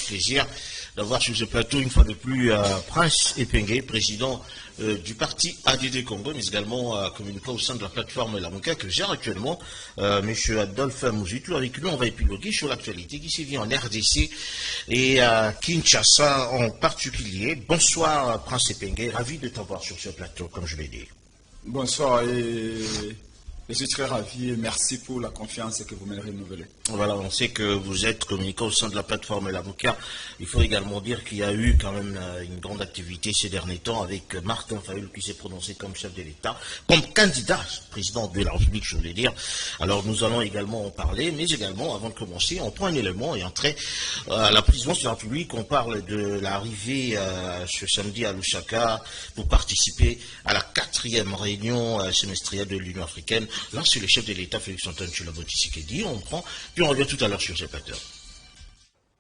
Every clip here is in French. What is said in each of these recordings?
plaisir d'avoir sur ce plateau une fois de plus Prince Epenge, président du parti ADD Congo, mais également communicant au sein de la plateforme Lamuka que gère actuellement M. Adolphe Mouzitou. Avec lui, on va épiloguer sur l'actualité qui s'est vue en RDC et à Kinshasa en particulier. Bonsoir Prince Epenge, ravi de t'avoir sur ce plateau, comme je l'ai dit. Bonsoir et je suis très ravi et merci pour la confiance que vous me renouvelez. Voilà, on sait que vous êtes communicant au sein de la plateforme Lamuka. Il faut également dire qu'il y a eu quand même une grande activité ces derniers temps avec Martin Fayulu qui s'est prononcé comme chef de l'État, comme candidat président de la République, je voulais dire. Alors nous allons également en parler, mais également, avant de commencer, on prend un élément et entrer à la présidence de la République. On parle de l'arrivée ce samedi à Lusaka pour participer à la 4e réunion semestrielle de l'Union africaine. Là, c'est le chef de l'État, Félix-Antoine Tshisekedi. On prend, puis on revient tout à l'heure sur ces plateaux.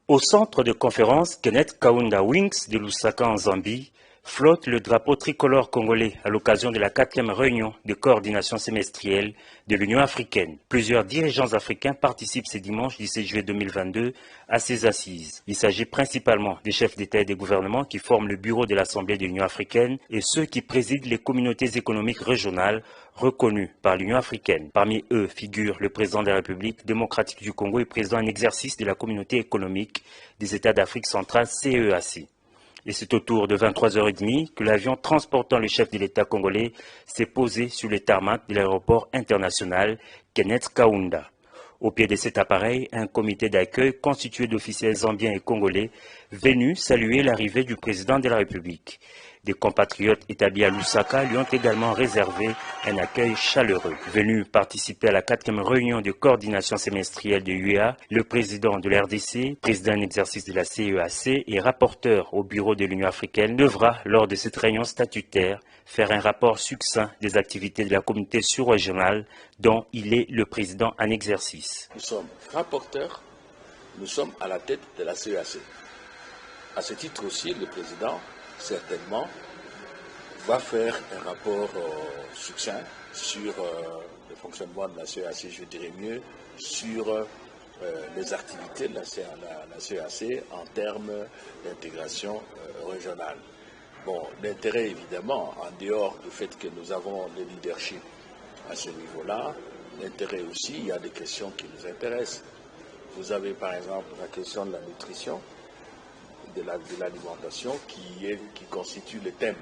Au centre de conférence, Kenneth Kaunda Wings de Lusaka en Zambie flotte le drapeau tricolore congolais à l'occasion de la 4e réunion de coordination semestrielle de l'Union africaine. Plusieurs dirigeants africains participent ce dimanche 17 juillet 2022 à ces assises. Il s'agit principalement des chefs d'État et des gouvernements qui forment le bureau de l'Assemblée de l'Union africaine et ceux qui président les communautés économiques régionales reconnues par l'Union africaine. Parmi eux figure le président de la République démocratique du Congo et président en exercice de la communauté économique des États d'Afrique centrale CEAC. Et c'est autour de 23h30 que l'avion transportant le chef de l'État congolais s'est posé sur le tarmac de l'aéroport international Kenneth Kaunda. Au pied de cet appareil, un comité d'accueil constitué d'officiels zambiens et congolais venus saluer l'arrivée du président de la République. Des compatriotes établis à Lusaka lui ont également réservé un accueil chaleureux. Venu participer à la 4e réunion de coordination semestrielle de l'UEA, le président de l'RDC, président en exercice de la CEAC et rapporteur au bureau de l'Union africaine, devra, lors de cette réunion statutaire, faire un rapport succinct des activités de la communauté sous-régionale dont il est le président en exercice. Nous sommes rapporteurs, nous sommes à la tête de la CEAC. À ce titre aussi, le président certainement va faire un rapport succinct sur le fonctionnement de la CEAC, je dirais mieux, sur les activités de la CEAC en termes d'intégration régionale. Bon, l'intérêt évidemment, en dehors du fait que nous avons le leadership à ce niveau-là, l'intérêt aussi, il y a des questions qui nous intéressent. Vous avez par exemple la question de la nutrition, de l'alimentation qui constitue le thème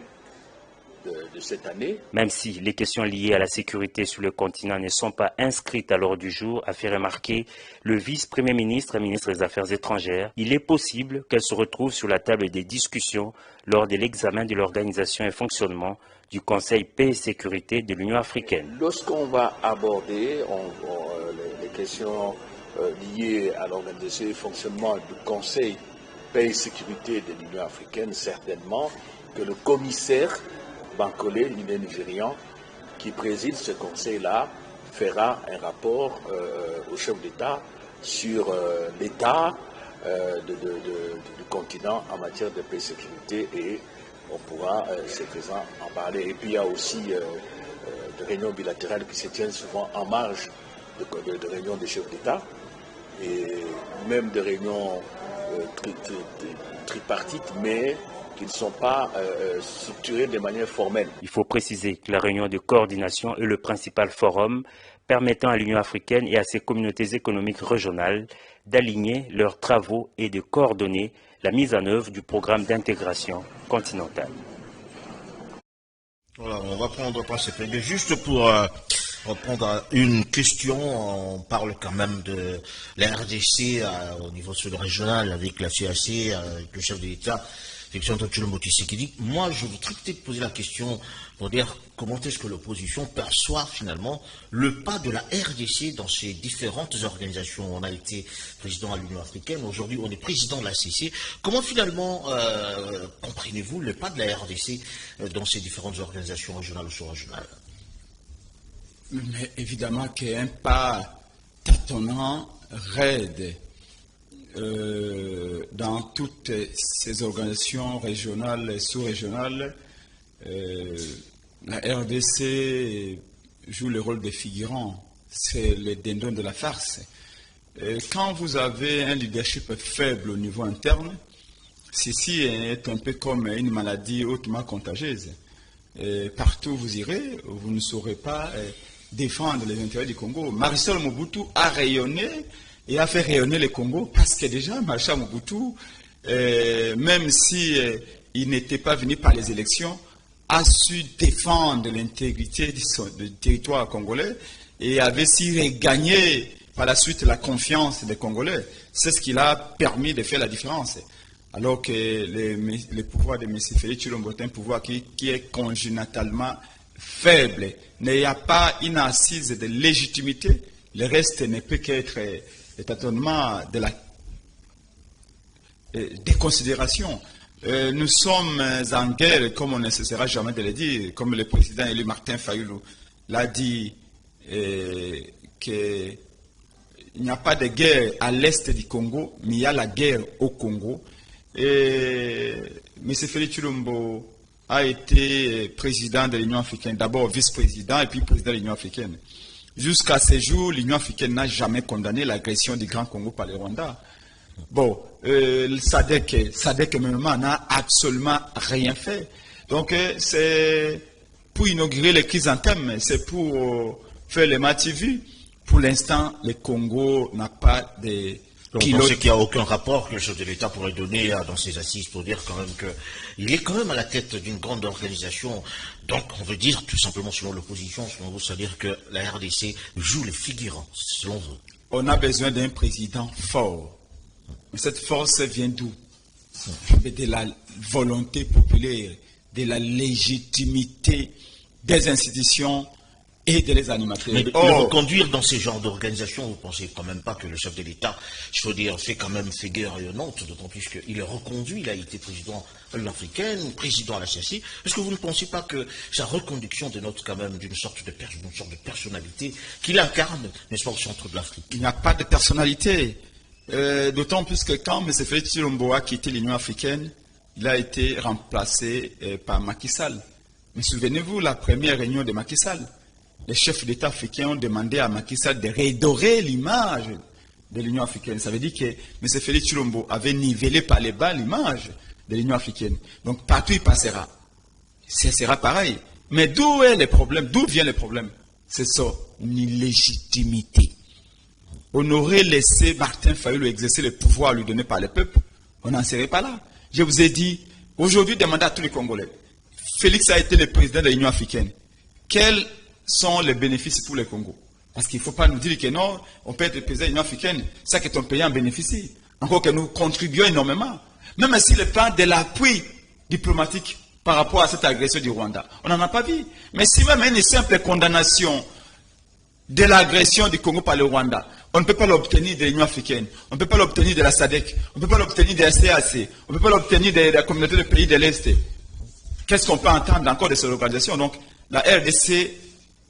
de cette année. Même si les questions liées à la sécurité sur le continent ne sont pas inscrites à l'ordre du jour, a fait remarquer le vice-premier ministre et ministre des Affaires étrangères, il est possible qu'elles se retrouvent sur la table des discussions lors de l'examen de l'organisation et fonctionnement du Conseil paix et sécurité de l'Union africaine. Lorsqu'on va aborder les questions liées à l'organisation et fonctionnement du Conseil paix et sécurité de l'Union africaine, certainement que le commissaire Bankole, nigérian, qui préside ce conseil-là, fera un rapport au chef d'État sur l'état du continent en matière de paix et sécurité et on pourra, ce faisant, en parler. Et puis il y a aussi des réunions bilatérales qui se tiennent souvent en marge de réunions des chefs d'État et même des réunions tripartites, mais qui ne sont pas structurées de manière formelle. Il faut préciser que la réunion de coordination est le principal forum permettant à l'Union africaine et à ses communautés économiques régionales d'aligner leurs travaux et de coordonner la mise en œuvre du programme d'intégration continentale. Voilà, on va prendre juste pour répondre à une question. On parle quand même de la RDC au niveau régional avec la CAC, avec le chef de l'État, Félix-Antoine Tshisekedi. Moi, je voudrais peut-être poser la question pour dire comment est-ce que l'opposition perçoit finalement le pas de la RDC dans ces différentes organisations. On a été président à l'Union africaine, aujourd'hui on est président de la CC. Comment finalement comprenez-vous le pas de la RDC dans ces différentes organisations régionales ou sous-régionales? Mais évidemment qu'il y a un pas tâtonnant, raide, dans toutes ces organisations régionales et sous-régionales. La RDC joue le rôle de figurant, c'est le dindon de la farce. Quand vous avez un leadership faible au niveau interne, ceci est un peu comme une maladie hautement contagieuse. Partout où vous irez, vous ne saurez pas défendre les intérêts du Congo. Marshal Mobutu a rayonné et a fait rayonner le Congo parce que déjà, Marshal Mobutu, même si il n'était pas venu par les élections, a su défendre l'intégrité du territoire congolais et avait su regagner par la suite la confiance des Congolais. C'est ce qui l'a permis de faire la différence. Alors que le pouvoir de M. Félix Tshilombo est un pouvoir qui est congénitalement faible. Il n'y a pas une assise de légitimité. Le reste ne peut qu'être étonnamment de la déconsidération. Nous sommes en guerre, comme on ne cessera jamais de le dire, comme le président élu Martin Fayulu l'a dit, qu'il n'y a pas de guerre à l'est du Congo, mais il y a la guerre au Congo. Et M. Félix Tshilombo a été président de l'Union africaine, d'abord vice-président et puis président de l'Union africaine. Jusqu'à ce jour, l'Union africaine n'a jamais condamné l'agression du Grand Congo par le Rwanda. Bon, SADC même n'a absolument rien fait. Donc, c'est pour inaugurer les chrysanthèmes, c'est pour faire les matchs vus. Pour l'instant, le Congo n'a pas de... Donc, vous pensez qu'il n'y a aucun rapport que le chef de l'État pourrait donner dans ses assises pour dire quand même qu'il est quand même à la tête d'une grande organisation. Donc, on veut dire, tout simplement, selon l'opposition, selon vous, c'est-à-dire que la RDC joue les figurants, selon vous. On a besoin d'un président fort. Mais cette force vient d'où? De la volonté populaire, de la légitimité des institutions et de les animateurs. Mais le reconduire dans ces genres d'organisations, vous ne pensez quand même pas que le chef de l'État, je veux dire, fait quand même figure rayonnante, d'autant plus qu'il est reconduit, il a été président de l'Africaine, président à la CACI. Est-ce que vous ne pensez pas que sa reconduction dénote quand même d'une sorte de personnalité qu'il incarne, n'est-ce pas, au centre de l'Afrique? Il n'y a pas de personnalité. D'autant plus que quand M. Félix Tshilombo a quitté l'Union africaine, il a été remplacé par Macky Sall. Mais souvenez-vous, la première réunion de Macky Sall, les chefs d'État africains ont demandé à Macky Sall de redorer l'image de l'Union africaine. Ça veut dire que M. Félix Tshilombo avait nivellé par les bas l'image de l'Union africaine. Donc partout il passera. Ce sera pareil. Mais d'où est le problème? D'où vient le problème? C'est ça, une illégitimité. On aurait laissé Martin Fayulu exercer le pouvoir lui donné par le peuple, on n'en serait pas là. Je vous ai dit, aujourd'hui, demandez à tous les Congolais. Félix a été le président de l'Union africaine. Quels sont les bénéfices pour le Congo? Parce qu'il ne faut pas nous dire que non, on peut être président de l'Union africaine, ça que ton pays en bénéficie. Encore que nous contribuons énormément. Même si le plan de l'appui diplomatique par rapport à cette agression du Rwanda, on n'en a pas vu. Mais si même une simple condamnation de l'agression du Congo par le Rwanda, on ne peut pas l'obtenir de l'Union africaine, on ne peut pas l'obtenir de la SADC, on ne peut pas l'obtenir de la CAC, on ne peut pas l'obtenir de la communauté de pays de l'Est. Qu'est-ce qu'on peut entendre encore de ces organisations? Donc, la RDC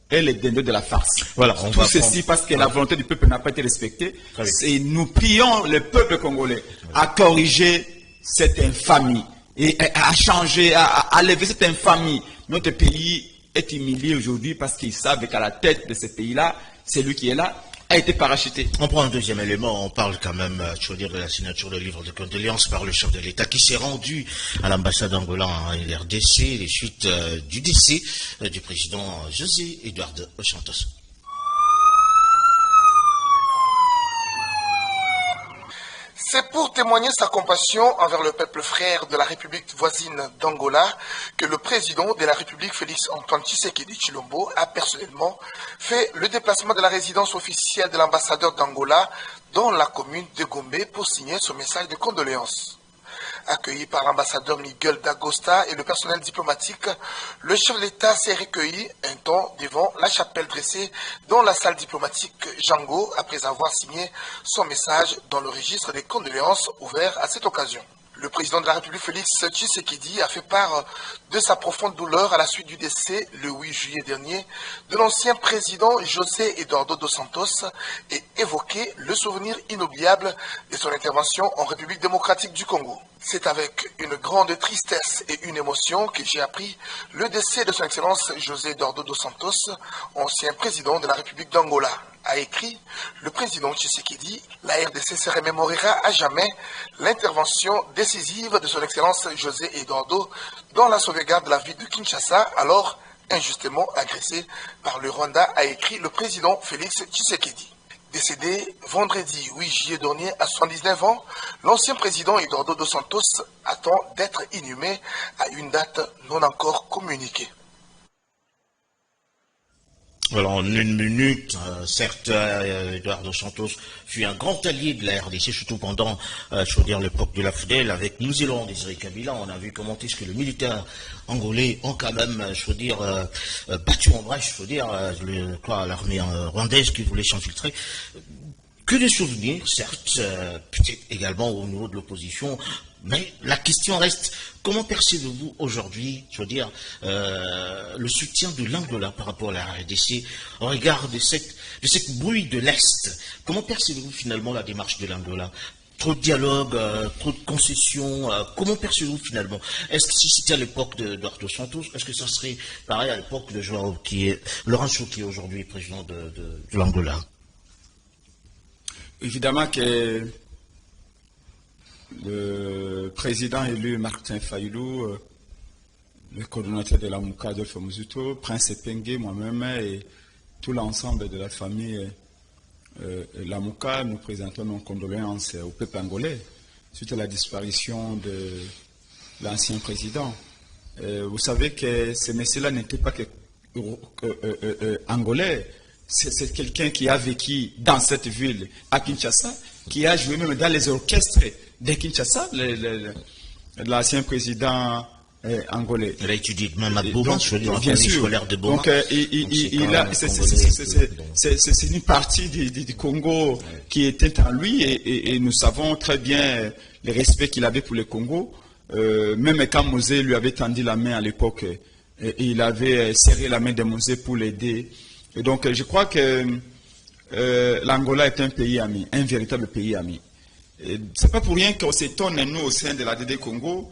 est le dindon de la farce. Voilà, tout ceci parce que la volonté du peuple n'a pas été respectée. Et nous prions le peuple congolais à corriger cette infamie et à changer, à lever cette infamie. Notre pays est humilié aujourd'hui parce qu'ils savent qu'à la tête de ce pays-là, celui qui est là a été parachuté. On prend un deuxième élément, on parle quand même, je veux dire, de la signature de livre de condoléances par le chef de l'État qui s'est rendu à l'ambassade d'Angola en RDC, les suites du décès du président José Eduardo dos Santos. C'est pour témoigner sa compassion envers le peuple frère de la République voisine d'Angola que le président de la République, Félix Antoine Tshisekedi Tshilombo, a personnellement fait le déplacement de la résidence officielle de l'ambassadeur d'Angola dans la commune de Gombe pour signer son message de condoléances. Accueilli par l'ambassadeur Miguel D'Agosta et le personnel diplomatique, le chef de l'État s'est recueilli un temps devant la chapelle dressée dans la salle diplomatique Django après avoir signé son message dans le registre des condoléances ouvert à cette occasion. Le président de la République, Félix Tshisekedi, a fait part de sa profonde douleur à la suite du décès, le 8 juillet dernier, de l'ancien président José Eduardo dos Santos et évoqué le souvenir inoubliable de son intervention en République démocratique du Congo. C'est avec une grande tristesse et une émotion que j'ai appris le décès de son Excellence José Eduardo dos Santos, ancien président de la République d'Angola. A écrit le président Tshisekedi, la RDC se remémorera à jamais l'intervention décisive de son Excellence José Eduardo dans la sauvegarde de la ville de Kinshasa, alors injustement agressée par le Rwanda, a écrit le président Félix Tshisekedi. Décédé vendredi 8 juillet dernier à 79 ans, l'ancien président Eduardo dos Santos attend d'être inhumé à une date non encore communiquée. Alors, en une minute, certes, Eduardo Santos fut un grand allié de la RDC, surtout pendant, je veux dire, l'époque de la FDL, avec Nous Zélande, Désiré Kabila. On a vu comment est-ce que les militaires angolais ont quand même, je veux dire, battu en brèche, je veux dire, l'armée rwandaise qui voulait s'infiltrer. Que des souvenirs, certes, peut-être également au niveau de l'opposition, mais la question reste, comment percevez-vous aujourd'hui, je veux dire, le soutien de l'Angola par rapport à la RDC au regard de cette bruit de l'Est? Comment percevez-vous finalement la démarche de l'Angola? Trop de dialogue, trop de concessions, comment percevez-vous finalement? Est-ce que si c'était à l'époque d'Eduardo Santos, est-ce que ça serait pareil à l'époque de Lourenço qui est aujourd'hui président de l'Angola? Évidemment que le président élu Martin Fayulu, le coordonnateur de la Mouka Adolphe Muzuto, Prince Epengue, moi-même et tout l'ensemble de la famille la Mouka, nous présentons nos condoléances au peuple angolais suite à la disparition de l'ancien président. Vous savez que ce monsieur-là n'était pas que angolais. C'est quelqu'un qui a vécu dans cette ville à Kinshasa, qui a joué même dans les orchestres de Kinshasa, l'ancien président angolais. Il a étudié même à Boma, je veux dire, en famille scolaire de Boma. Donc, c'est une partie du Congo qui était en lui et nous savons très bien le respect qu'il avait pour le Congo. Même quand Mosé lui avait tendu la main à l'époque, il avait serré la main de Mosé pour l'aider. Et donc, je crois que l'Angola est un pays ami, un véritable pays ami. Ce n'est pas pour rien qu'on s'étonne, nous, au sein de la DD Congo,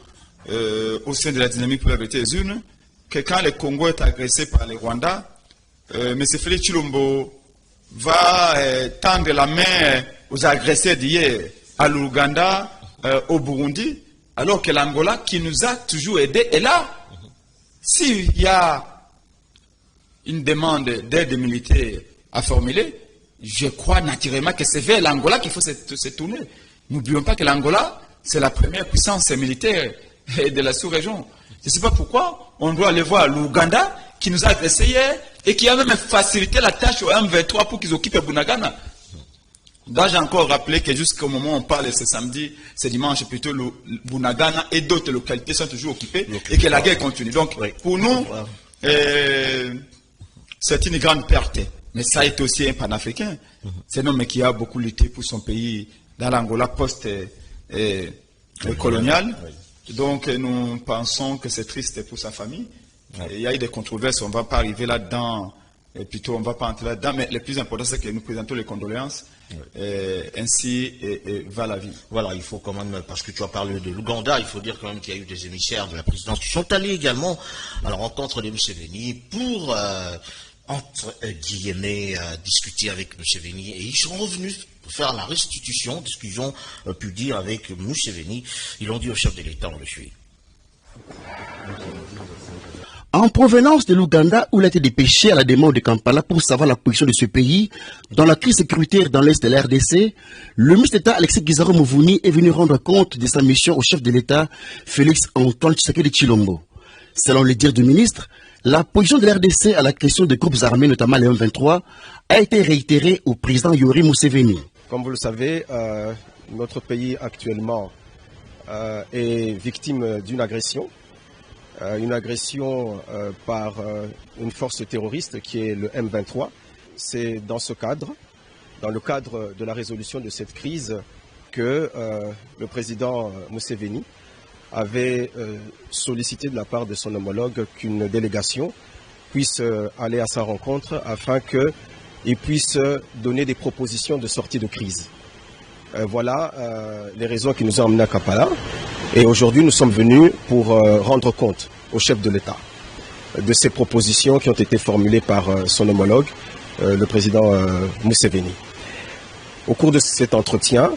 au sein de la dynamique pour la vérité des urnes, que quand le Congo est agressé par le Rwanda, M. Félix Tshilombo va tendre la main aux agresseurs d'hier, à l'Ouganda, au Burundi, alors que l'Angola, qui nous a toujours aidés, est là. S'il y a une demande d'aide militaire à formuler, je crois naturellement que c'est vers l'Angola qu'il faut se tourner. N'oublions pas que l'Angola, c'est la première puissance militaire de la sous-région. Je ne sais pas pourquoi on doit aller voir l'Ouganda qui nous a agressés hier et qui a même facilité la tâche au M23 pour qu'ils occupent Bunagana. Dois-je encore rappeler que jusqu'au moment où on parle, ce samedi, ce dimanche plutôt, Bunagana et d'autres localités sont toujours occupées et que la guerre continue. Donc, pour nous, c'est une grande perte. Mais ça a été aussi un panafricain. C'est un homme qui a beaucoup lutté pour son pays dans l'Angola post-colonial. Donc, nous pensons que c'est triste pour sa famille. Il y a eu des controverses, on ne va pas arriver là-dedans, plutôt on ne va pas entrer là-dedans, mais le plus important, c'est que nous présentons les condoléances, ainsi va la vie. Voilà, il faut quand même, parce que tu as parlé de l'Ouganda, il faut dire quand même qu'il y a eu des émissaires de la présidence qui sont allés également à la rencontre de Museveni pour, entre guillemets, discuter avec Museveni, et ils sont revenus pour faire la restitution de ce qu'ils ont pu dire avec Museveni. Ils l'ont dit au chef de l'État, on le suit. En provenance de l'Ouganda, où il a été dépêché à la demande de Kampala pour savoir la position de ce pays dans la crise sécuritaire dans l'est de la RDC, le ministre d'État Alexis Guizaro Mouvouni est venu rendre compte de sa mission au chef de l'État Félix Antoine Tshisekedi Tshilombo. Selon les dires du ministre, la position de la RDC à la question des groupes armés, notamment les M23, a été réitérée au président Yoweri Museveni. Comme vous le savez, notre pays actuellement est victime d'une agression. Par une force terroriste qui est le M23. C'est dans ce cadre, dans le cadre de la résolution de cette crise, que le président Museveni avait sollicité de la part de son homologue qu'une délégation puisse aller à sa rencontre afin que et puisse donner des propositions de sortie de crise. Voilà les raisons qui nous ont amenés à Kampala. Et aujourd'hui, nous sommes venus pour rendre compte au chef de l'État de ces propositions qui ont été formulées par son homologue, le président Museveni. Au cours de cet entretien,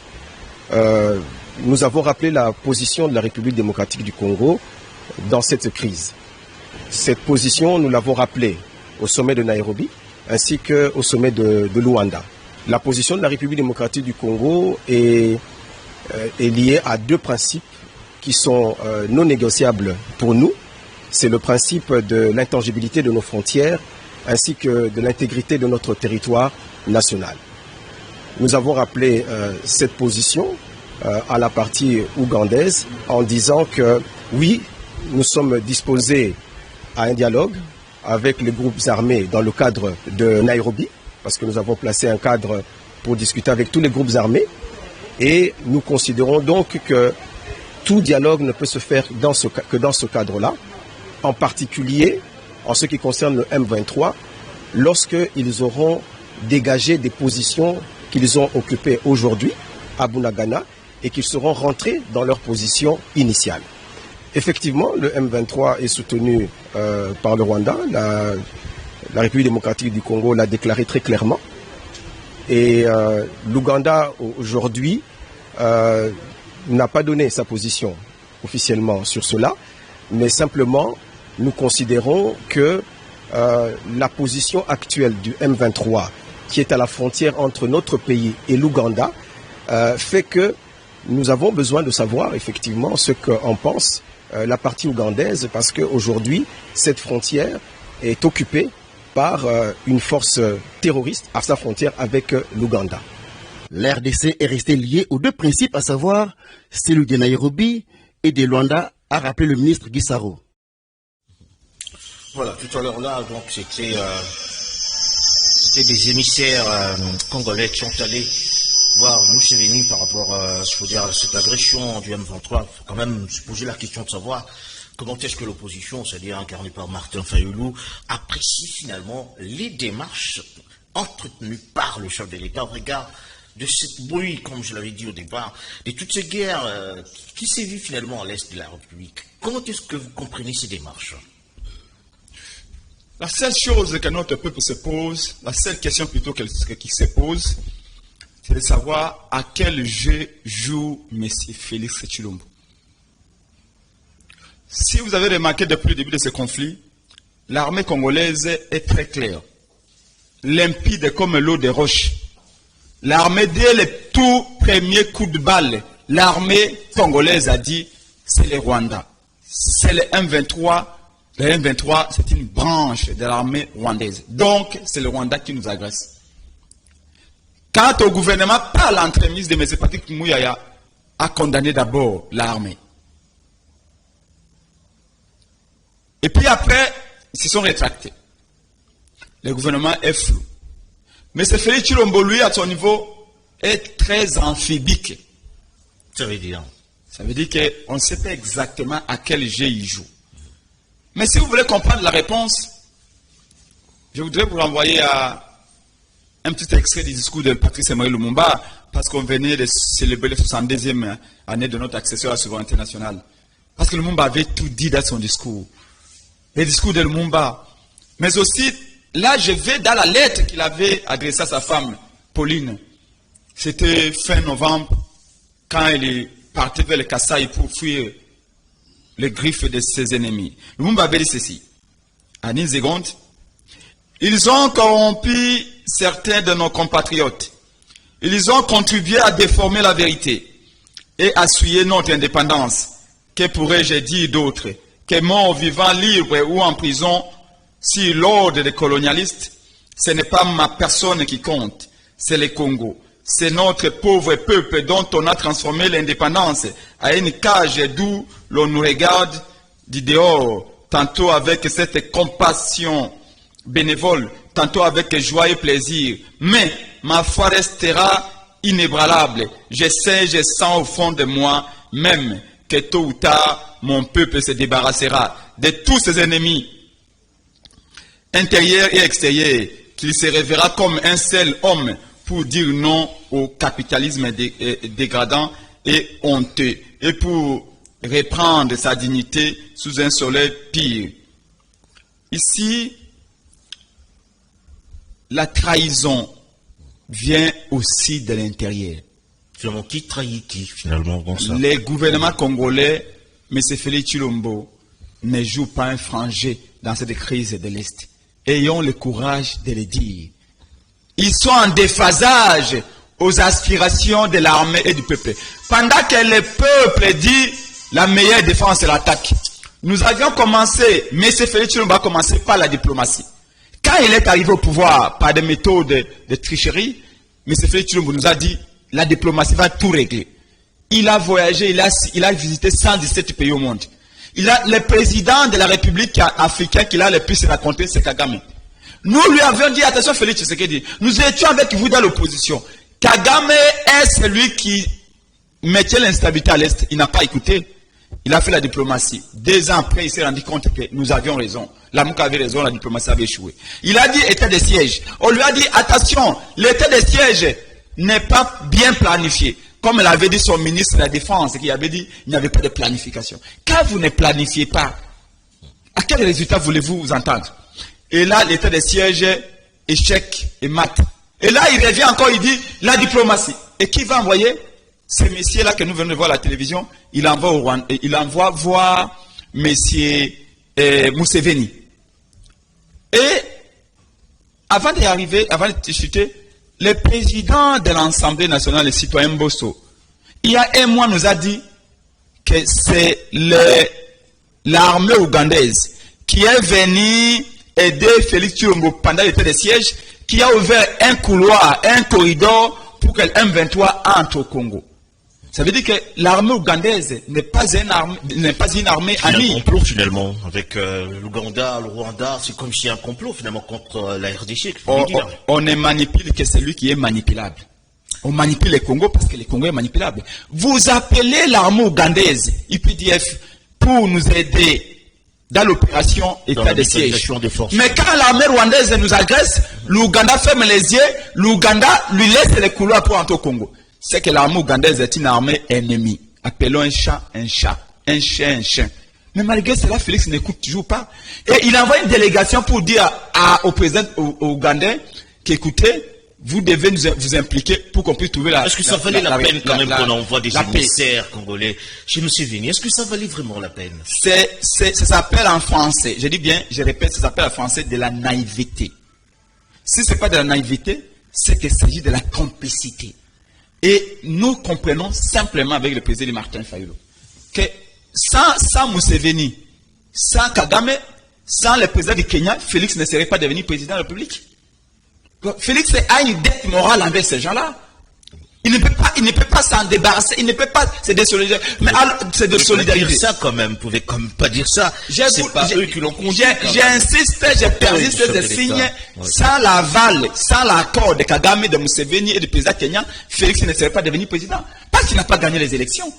nous avons rappelé la position de la République démocratique du Congo dans cette crise. Cette position, nous l'avons rappelée au sommet de Nairobi ainsi qu'au sommet de Luanda. La position de la République démocratique du Congo est liée à deux principes qui sont non négociables pour nous. C'est le principe de l'intangibilité de nos frontières ainsi que de l'intégrité de notre territoire national. Nous avons rappelé cette position à la partie ougandaise en disant que oui, nous sommes disposés à un dialogue avec les groupes armés dans le cadre de Nairobi, parce que nous avons placé un cadre pour discuter avec tous les groupes armés. Et nous considérons donc que tout dialogue ne peut se faire que dans ce cadre-là, en particulier en ce qui concerne le M23, lorsqu'ils auront dégagé des positions qu'ils ont occupées aujourd'hui à Bunagana et qu'ils seront rentrés dans leur position initiale. Effectivement, le M23 est soutenu par le Rwanda. La République démocratique du Congo l'a déclaré très clairement. Et l'Ouganda, aujourd'hui, n'a pas donné sa position officiellement sur cela, mais simplement, nous considérons que la position actuelle du M23, qui est à la frontière entre notre pays et l'Ouganda, fait que nous avons besoin de savoir effectivement ce qu'en pense la partie ougandaise, parce qu'aujourd'hui, cette frontière est occupée par une force terroriste à sa frontière avec l'Ouganda. L'RDC est resté lié aux deux principes, à savoir celui de Nairobi et de Luanda, a rappelé le ministre Guissaro. Voilà, tout à l'heure là, donc c'était des émissaires congolais qui sont allés voir Museveni par rapport à cette agression du M23. Il faut quand même se poser la question de savoir comment est-ce que l'opposition, c'est-à-dire incarnée par Martin Fayulu, apprécie finalement les démarches entretenues par le chef de l'État au regard de cette bruit, comme je l'avais dit au départ, de toutes ces guerres qui sévissent finalement à l'est de la République. Comment est-ce que vous comprenez ces démarches? La seule chose que notre peuple se pose, la seule question plutôt qui se pose, c'est de savoir à quel jeu joue M. Félix Tshilombo. Si vous avez remarqué depuis le début de ce conflit, l'armée congolaise est très claire, limpide comme l'eau des roches. L'armée, dès le tout premier coup de balle, l'armée congolaise a dit, c'est le Rwanda. C'est le M23. Le M23, c'est une branche de l'armée rwandaise. Donc, c'est le Rwanda qui nous agresse. Quant au gouvernement, par l'entremise de M. Patrick Mouyaya, a condamné d'abord l'armée. Et puis après, ils se sont rétractés. Le gouvernement est flou. Mais ce Félix Tshilombo, lui, à son niveau, est très amphibique. Ça veut dire? Ça veut dire qu'on ne sait pas exactement à quel jeu il joue. Mais si vous voulez comprendre la réponse, je voudrais vous renvoyer à un petit extrait du discours de Patrice Emery Lumumba, parce qu'on venait de célébrer la 72e année de notre accession à la souveraineté nationale. Parce que Lumumba avait tout dit dans son discours. Le discours de Lumumba. Mais aussi, là, je vais dans la lettre qu'il avait adressée à sa femme, Pauline. C'était fin novembre, quand il est parti vers le Kasaï pour fuir les griffes de ses ennemis. Lumumba avait dit ceci. En une seconde, ils ont corrompu certains de nos compatriotes. Ils ont contribué à déformer la vérité et à souiller notre indépendance. Que pourrais-je dire d'autre? Que mort vivant, libre ou en prison, si l'ordre des colonialistes, ce n'est pas ma personne qui compte, c'est le Congo. C'est notre pauvre peuple dont on a transformé l'indépendance à une cage d'où l'on nous regarde du dehors, tantôt avec cette compassion bénévole, tantôt avec joie et plaisir. Mais ma foi restera inébranlable. Je sens au fond de moi même que tôt ou tard, mon peuple se débarrassera de tous ses ennemis, intérieurs et extérieurs, qu'il se révéra comme un seul homme pour dire non au capitalisme dégradant et honteux, et pour reprendre sa dignité sous un soleil pire. Ici, la trahison vient aussi de l'intérieur. Finalement, qui trahit qui, finalement, bon ça. Les gouvernements congolais, M. Félix Tshilombo, ne jouent pas un franc jeu dans cette crise de l'Est. Ayons le courage de le dire. Ils sont en déphasage aux aspirations de l'armée et du peuple. Pendant que le peuple dit la meilleure défense c'est l'attaque. Nous avions commencé, M. Félix Tshilombo a commencé par la diplomatie. Quand il est arrivé au pouvoir par des méthodes de tricherie, M. Félix Tshilombo nous a dit la diplomatie va tout régler. Il a voyagé, il a visité 117 pays au monde. Le président de la République africaine qu'il a le plus raconté, c'est Kagame. Nous lui avions dit, attention Félix Tshisekedi, nous étions avec vous dans l'opposition. Kagame est celui qui mettait l'instabilité à l'Est. Il n'a pas écouté. Il a fait la diplomatie. 2 ans après, il s'est rendu compte que nous avions raison. La MOUK avait raison, la diplomatie avait échoué. Il a dit état de siège. On lui a dit, attention, l'état de siège n'est pas bien planifié. Comme l'avait dit son ministre de la Défense, qui avait dit qu'il n'y avait pas de planification. Quand vous ne planifiez pas, à quel résultat voulez-vous vous entendre? Et là, l'état de siège, échec et mat. Et là, il revient encore, il dit la diplomatie. Et qui va envoyer? Ce monsieur-là que nous venons de voir à la télévision, il envoie au Rwanda, il envoie voir monsieur Museveni. Et avant d'y arriver, avant de discuter, le président de l'Assemblée nationale, le citoyen Bosso, il y a un mois nous a dit que c'est l'armée ougandaise qui est venue aider Félix Tshilombo pendant l'état de siège, qui a ouvert un couloir, un corridor pour que le M23 entre au Congo. Ça veut dire que l'armée ougandaise n'est pas une armée amie. C'est un complot finalement avec l'Ouganda, le Rwanda. C'est comme s'il y a un complot finalement contre la RDC. On ne manipule que celui qui est manipulable. On manipule le Congo parce que le Congo est manipulable. Vous appelez l'armée ougandaise, IPDF, pour nous aider dans l'opération état de siège. Mais quand l'armée rwandaise nous agresse, l'Ouganda ferme les yeux, l'Ouganda lui laisse les couloirs pour entrer au Congo. C'est que l'armée ougandaise est une armée ennemie. Appelons un chat un chat, un chien un chien. Mais malgré cela, Félix n'écoute toujours pas. Et il envoie une délégation pour dire au président ougandais qu'écoutez, vous devez vous impliquer pour qu'on puisse trouver la... Est-ce que ça valait la peine quand même qu'on envoie des émissaires congolais chez M. Vini? Est-ce que ça valait vraiment la peine? Ça s'appelle en français, je dis bien, je répète, ça s'appelle en français de la naïveté. Si ce n'est pas de la naïveté, c'est qu'il s'agit de la complicité. Et nous comprenons simplement avec le président Martin Fayulu que sans Museveni, sans Kagame, sans le président du Kenya, Félix ne serait pas devenu président de la République. Félix a une dette morale envers ces gens-là. Il ne peut pas s'en débarrasser, il ne peut pas se désolidariser. Mais c'est de solidarité. Dire ça quand même, vous pouvez quand même pas dire ça. C'est pas eux qui l'ont conduit. J'insiste, je persiste de signer sans l'aval, sans l'accord de Kagame, de Museveni et du président Kenya, Félix ne serait pas devenu président. Parce qu'il n'a pas gagné les élections.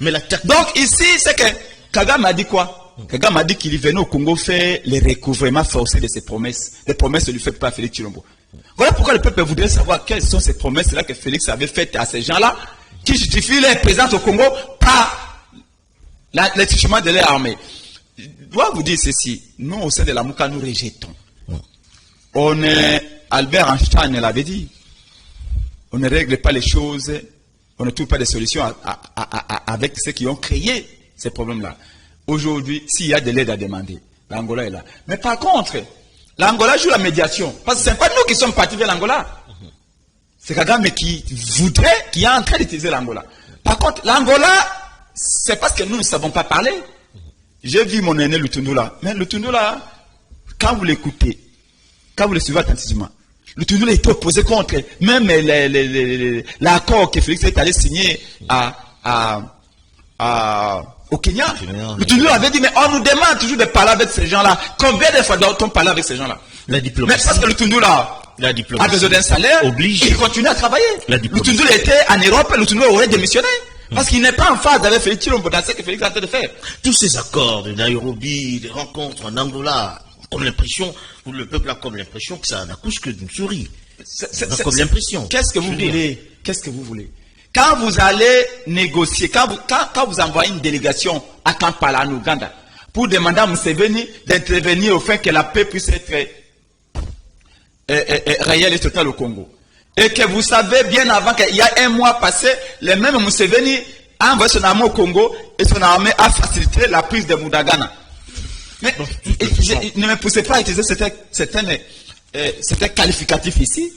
Mais donc ici, c'est que Kagame a dit quoi? Kagame a dit qu'il venait au Congo faire le recouvrement forcé de ses promesses. Les promesses ne lui fait pas Félix Tshilombo. Voilà pourquoi le peuple voudrait savoir quelles sont ces promesses-là que Félix avait faites à ces gens-là, qui justifient leur présence au Congo par l'attachement de leur armée. Je dois vous dire ceci, nous au sein de la MOUK, nous rejetons. Albert Einstein l'avait dit, on ne règle pas les choses, on ne trouve pas de solutions avec ceux qui ont créé ces problèmes-là. Aujourd'hui, s'il y a de l'aide à demander, l'Angola est là. Mais par contre, l'Angola joue la médiation. Parce que ce n'est pas nous qui sommes partis vers l'Angola. C'est Kagame qui voudrait, qui est en train d'utiliser l'Angola. Par contre, l'Angola, c'est parce que nous ne savons pas parler. J'ai vu mon aîné Lutundula. Mais Lutundula, quand vous l'écoutez, quand vous le suivez attentivement, Lutundula était opposé contre même l'accord que Félix est allé signer au Kenya. Lutundula avait dit, mais on nous demande toujours de parler avec ces gens-là. Combien de fois doit-on parler avec ces gens-là? La diplomatie. Mais parce que Lutundula a besoin d'un salaire, il continue à travailler. Lutundula était en Europe, Lutundula aurait démissionné. Parce qu'il n'est pas en phase avec Félix Tshilombo dans ce que Félix est en train de faire. Tous ces accords de Nairobi, les rencontres en Angola, comme l'impression, le peuple a comme l'impression que ça n'accouche que d'une souris. Comme l'impression. Qu'est-ce que vous voulez? Qu'est-ce que vous voulez? Quand vous allez négocier, quand vous envoyez une délégation à Kampala, en Ouganda, pour demander à Museveni d'intervenir au fait que la paix puisse être réelle et totale au Congo, et que vous savez bien avant qu'il y a un mois passé, les mêmes Museveni a envoyé son armée au Congo et son armée a facilité la prise de Moudagana. Mais ne me poussez pas à utiliser certains qualificatifs ici,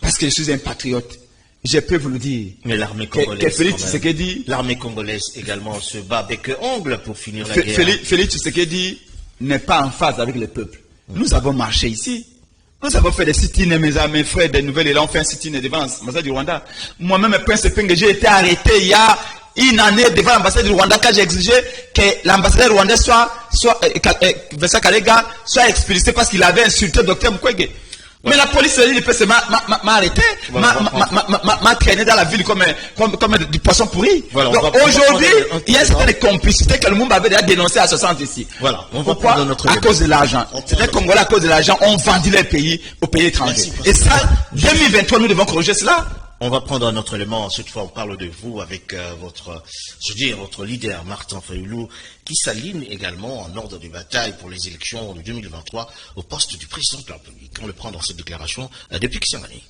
parce que je suis un patriote. Je peux vous le dire. Mais l'armée congolaise, l'armée congolaise également se bat bec et ongle pour finir la guerre. Félix Tshisekedi n'est pas en phase avec le peuple. Nous avons marché ici. Nous avons fait des sit-ins, mes frères, des nouvelles élan, fait un sit-in devant l'ambassade du Rwanda. Moi-même, Prince Penge, j'ai été arrêté il y a une année devant l'ambassade du Rwanda quand j'ai exigé que l'ambassadeur rwandais Vincent Karega soit expulsé parce qu'il avait insulté le Dr Mukwege. Mais la police m'a arrêté, m'a traîné dans la ville comme du poisson pourri. Voilà, donc aujourd'hui, il y a une certaine complicité que le monde avait déjà dénoncé à 60 ici. Voilà, pourquoi? À cause de l'argent. Les Congolais, à cause de l'argent, ont vendu les pays aux pays étrangers. Et ça, 2023, nous devons corriger cela. On va prendre un autre élément. Cette fois, on parle de vous avec votre leader, Martin Fayulu, qui s'aligne également en ordre de bataille pour les élections de 2023 au poste du président de la République. On le prend dans cette déclaration depuis Kisangani.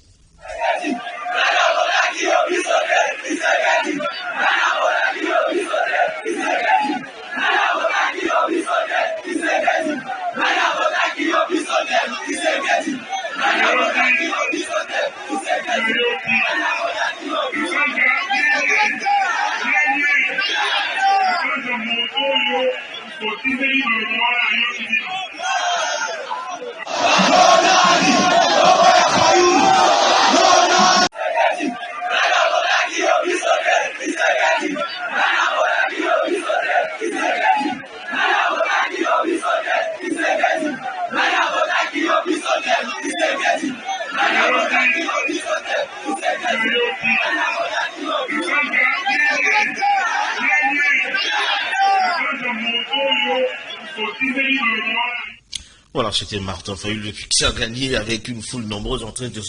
Voilà, c'était Martin Fayulu qui a gagné avec une foule nombreuse en train de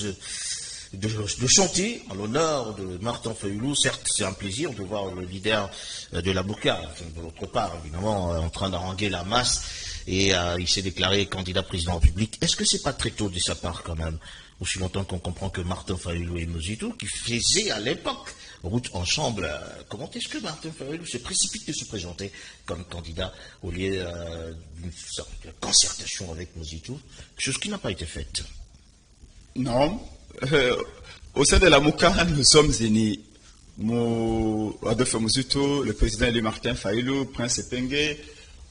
chanter en l'honneur de Martin Fayulu. Certes, c'est un plaisir de voir le leader de la Bouka, de l'autre part, évidemment, en train d'haranguer la masse. Et il s'est déclaré candidat président en public. Est-ce que c'est pas très tôt de sa part quand même? Aussi longtemps qu'on comprend que Martin Fayulu et Mozitu, qui faisaient à l'époque route ensemble, comment est-ce que Martin Fayulu se précipite de se présenter comme candidat au lieu d'une sorte de concertation avec Mozitu, chose qui n'a pas été faite? Non. Au sein de la Mouka, nous sommes unis. Adolphe Mozitu, le président élu Martin Fayulu, Prince Penge,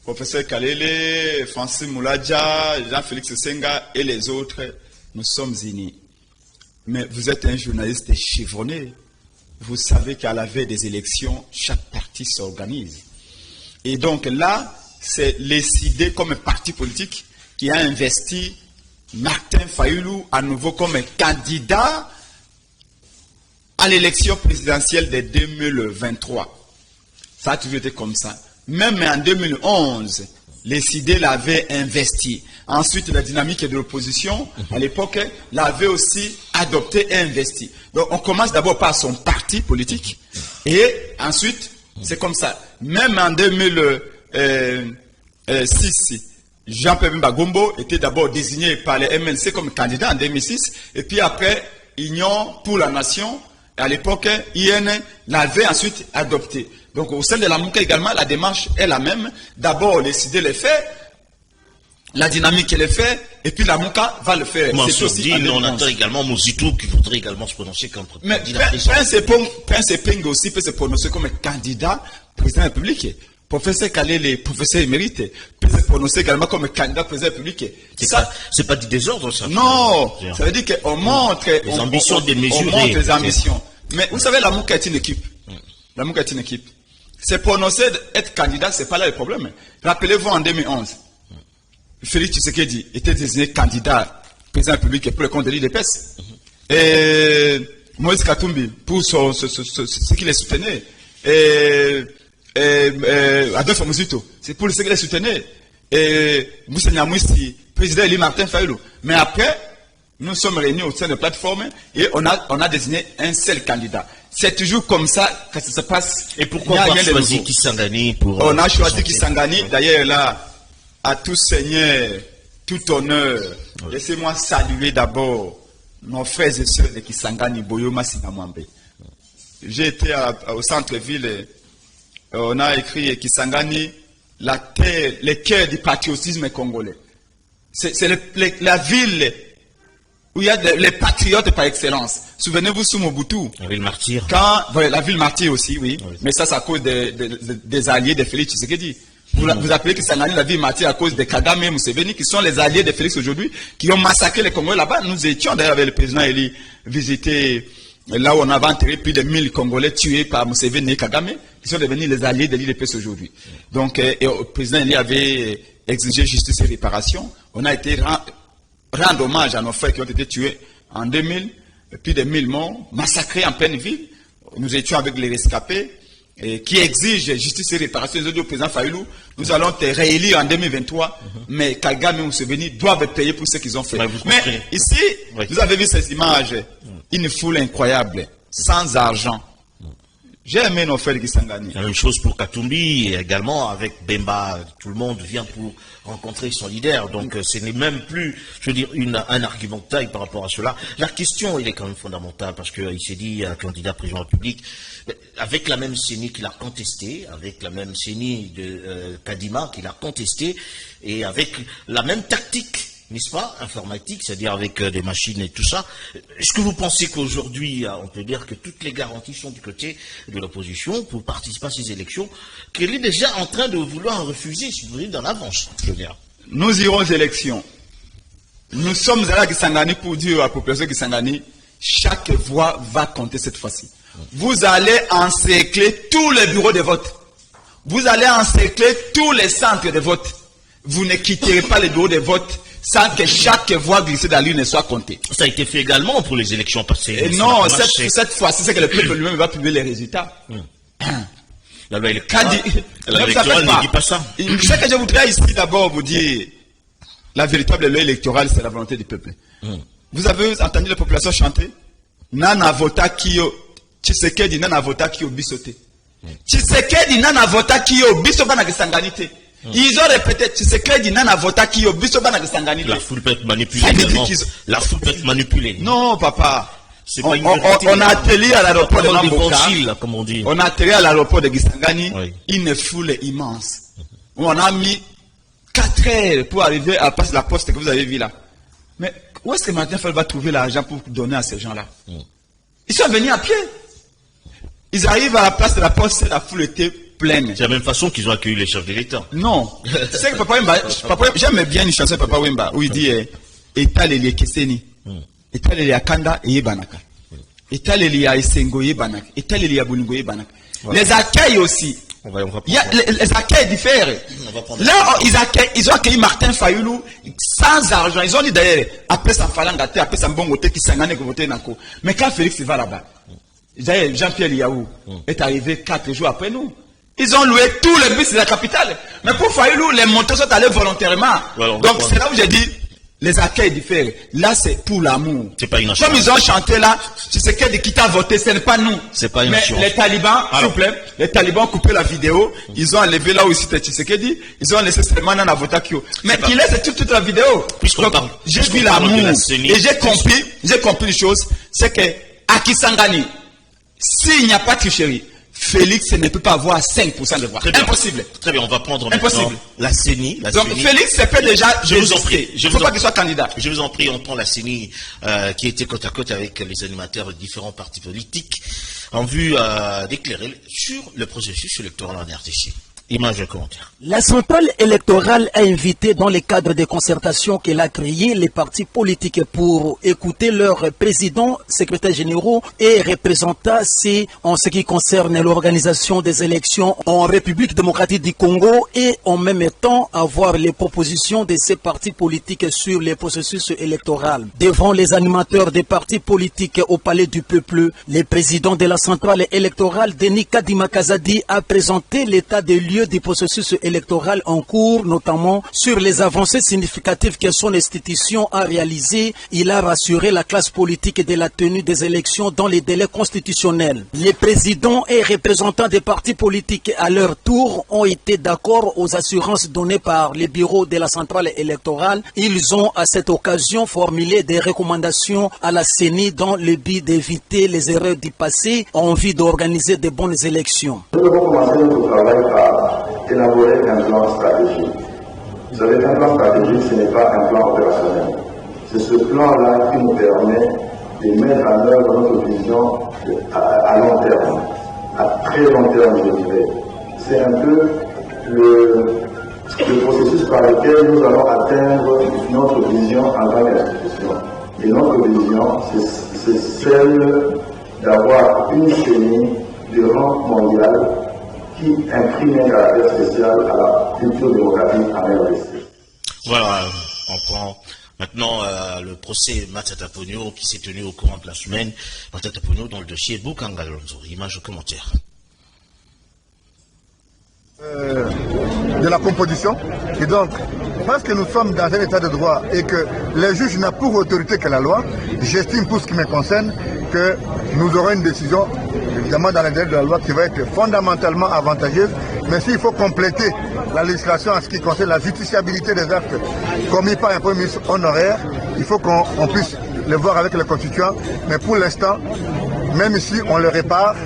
professeur Kalele, Francis Mouladja, Jean-Félix Senga et les autres, nous sommes unis. Mais vous êtes un journaliste chevronné. Vous savez qu'à la veille des élections, chaque parti s'organise. Et donc là, c'est décidé comme un parti politique qui a investi Martin Fayulu à nouveau comme un candidat à l'élection présidentielle de 2023. Ça a toujours été comme ça. Même en 2011, les CID l'avaient investi. Ensuite, la dynamique de l'opposition, à l'époque, l'avait aussi adopté et investi. Donc, on commence d'abord par son parti politique. Et ensuite, c'est comme ça. Même en 2006, Jean-Pierre Bagombo était d'abord désigné par les MLC comme candidat en 2006. Et puis après, Union pour la Nation, à l'époque, IN l'avait ensuite adopté. Donc, au sein de la Mouka également, la démarche est la même. D'abord, les CID les fait, la dynamique les fait, et puis la Mouka va le faire. C'est aussi on attend également Mozitu qui voudrait également se prononcer comme candidat président. Prince Penge aussi peut se prononcer comme candidat président de la République. Professeur Kalele, professeur émérite, peut se prononcer également comme candidat président de la République. C'est pas du désordre, ça? Non, ça veut dire qu'on montre les ambitions démesurées. On montre les ambitions. Mais vous savez, la Mouka est une équipe. La Mouka est une équipe. Se prononcer être candidat, c'est pas là le problème. Rappelez-vous en 2011, Félix Tshisekedi était désigné candidat président de la République pour le compte de l'IDPS. Et Moïse Katumbi pour ce qu'il les soutenait. Et Adolphe Mozitu, c'est pour ce qu'il les soutenait. Moussa Nyamwisi, président élu Martin Fayulu. Mais après, nous sommes réunis au sein de la plateforme et on a désigné un seul candidat. C'est toujours comme ça que ça se passe. Et pourquoi on a choisi Kisangani pour... On a choisi Kisangani. D'ailleurs, là, à tout seigneur, tout honneur, laissez-moi saluer d'abord nos frères et sœurs de Kisangani, Boyoma Sinamwambe. J'ai été au centre-ville, on a écrit Kisangani, la terre, le cœur du patriotisme congolais. C'est la ville où il y a les patriotes par excellence. Souvenez-vous sous Mobutu. La ville martyre. La ville martyre aussi, oui. Mais ça, c'est à cause des alliés de Félix Tshisekedi. Vous appelez Kisangani la ville martyre à cause de Kagame et Museveni, qui sont les alliés de Félix aujourd'hui, qui ont massacré les Congolais là-bas. Nous étions d'ailleurs avec le président Eli visiter là où on avait enterré plus de 1000 Congolais tués par Museveni et Kagame, qui sont devenus les alliés de l'IDPS aujourd'hui. Donc, le président Eli avait exigé justice et réparation. On a été rendre hommage à nos frères qui ont été tués en 2000, plus de 1000 morts, massacrés en pleine ville. Nous étions avec les rescapés qui exigent justice et réparation. Ils ont dit au président Fayulu, nous allons te réélire en 2023, mais Kagame et Museveni doivent payer pour ce qu'ils ont fait. Mais ici, vous avez vu ces images, une foule incroyable, sans argent. J'ai aimé nos frères de Kisangani. La même chose pour Katumbi, et également avec Bemba, tout le monde vient pour rencontrer son leader. Donc ce n'est même plus, je veux dire, un argument de taille par rapport à cela. La question, il est quand même fondamentale, parce qu'il s'est dit, un candidat président de la République, avec la même CENI qu'il a contesté, avec la même CENI de Kadima qu'il a contesté, et avec la même tactique, n'est-ce pas, informatique, c'est-à-dire avec des machines et tout ça. Est-ce que vous pensez qu'aujourd'hui, on peut dire que toutes les garanties sont du côté de l'opposition pour participer à ces élections, qu'elle est déjà en train de vouloir refuser, si vous voulez, dans l'avance, je veux dire. Nous irons aux élections. Nous sommes là à Kisangani pour dire à la population de Kisangani, chaque voix va compter cette fois-ci. Vous allez encercler tous les bureaux de vote. Vous allez encercler tous les centres de vote. Vous ne quitterez pas les bureaux de vote sans que chaque voix glissée dans l'urne soit comptée. Ça a été fait également pour les élections passées. Et non, cette fois-ci, c'est que le peuple lui-même va publier les résultats. La loi électorale ne dit pas ça. Ce que je voudrais ici d'abord vous dire, la véritable loi électorale, c'est la volonté du peuple. Vous avez entendu la population chanter Nana vota kiyo, Tshisekedi nana vota kiyo bisote. Tshisekedi nana vota kiyo bisote na Kisanganite. Ils ont répété, Tshisekedi nana vota kiyo bisote na Kisanganite. La foule peut être manipulée. La foule peut être manipulée. Non, papa. On a atterri à l'aéroport de Mamboka, comme on dit. On a atterri à l'aéroport de Kisangani, une foule immense. On a mis 4 heures pour arriver à la poste que vous avez vue là. Mais où est-ce que Martin Fayulu va trouver l'argent pour donner à ces gens-là? Ils sont venus à pied. Ils arrivent à la place de la poste, la foule était pleine. C'est la même façon qu'ils ont accueilli les chefs de l'État. Non. C'est que Papa Wemba, j'aime bien une chanson de Papa Wemba où il dit État les Keseni. État les Akanda et Yebanaka. État les Esengo Yebanaka. État les Aboningo Yebanaka. Les accueils aussi. Il y a les accueils différents. Là, ils ont accueilli Martin Fayulu sans argent. Ils ont dit d'ailleurs, après ça Falangate, après ça Mbongote qui s'engane que voter Nako. Mais quand Félix va là-bas, Jean-Pierre Liaou est arrivé 4 jours après nous. Ils ont loué tous les bus de la capitale. Mais pour Fayulu, les montants sont allés volontairement. Donc c'est là où j'ai dit, les accueils différents. Là, c'est pour l'amour. C'est pas une Comme ils ont chanté là, tu sais qu'elle qui t'a voté, ce n'est pas nous. C'est pas une Mais les talibans, s'il vous plaît, les talibans ont coupé la vidéo. Ils ont enlevé là où c'était Tshisekedi. Ils ont laissé seulement Nana Votakio. Mais qui laisse toute la vidéo. Donc, j'ai vu l'amour. Et j'ai compris une chose. C'est que, à Kisangani, s'il n'y a pas de tricherie, Félix ne peut pas avoir 5% de voix. Impossible. Très bien, on va prendre impossible. La CENI. Donc Félix se fait déjà. Je vous en prie. Il ne faut pas qu'il soit candidat. Je vous en prie, on prend la CENI qui était côte à côte avec les animateurs de différents partis politiques en vue d'éclairer sur le processus électoral en RDC. Image et commentaire. La centrale électorale a invité dans le cadre des concertations qu'elle a créées les partis politiques pour écouter leurs présidents, secrétaires généraux et représentants en ce qui concerne l'organisation des élections en République démocratique du Congo et en même temps avoir les propositions de ces partis politiques sur les processus électoraux. Devant les animateurs des partis politiques au Palais du Peuple, le président de la centrale électorale, Denis Kadima Kazadi, a présenté l'état des lieux milieu du processus électoral en cours, notamment sur les avancées significatives que son institution a réalisées. Il a rassuré la classe politique de la tenue des élections dans les délais constitutionnels. Les présidents et représentants des partis politiques à leur tour ont été d'accord aux assurances données par les bureaux de la centrale électorale. Ils ont à cette occasion formulé des recommandations à la CENI dans le but d'éviter les erreurs du passé en vue d'organiser de bonnes élections. Nous devons commencer notre travail par élaborer un plan stratégique. Vous savez qu'un plan stratégique, ce n'est pas un plan opérationnel. C'est ce plan-là qui nous permet de mettre en œuvre notre vision à long terme, à très long terme, je dirais. C'est un peu le processus par lequel nous allons atteindre notre vision en tant qu'institution. Et notre vision, c'est celle d'avoir une CENI de rang mondial qui imprime un caractère spécial à la culture démocratique en RDC. Voilà, on prend maintenant le procès Matata Ponyo qui s'est tenu au courant de la semaine. Matata Ponyo dans le dossier Boukangalonzo. Image au commentaire. De la composition. Et donc, parce que nous sommes dans un état de droit et que les juges n'ont pour autorité que la loi, j'estime pour ce qui me concerne que nous aurons une décision, évidemment dans les délais de la loi, qui va être fondamentalement avantageuse. Mais s'il faut compléter la législation en ce qui concerne la justiciabilité des actes commis par un premier ministre honoraire, il faut qu'on puisse le voir avec les constituants. Mais pour l'instant, même si on le répare,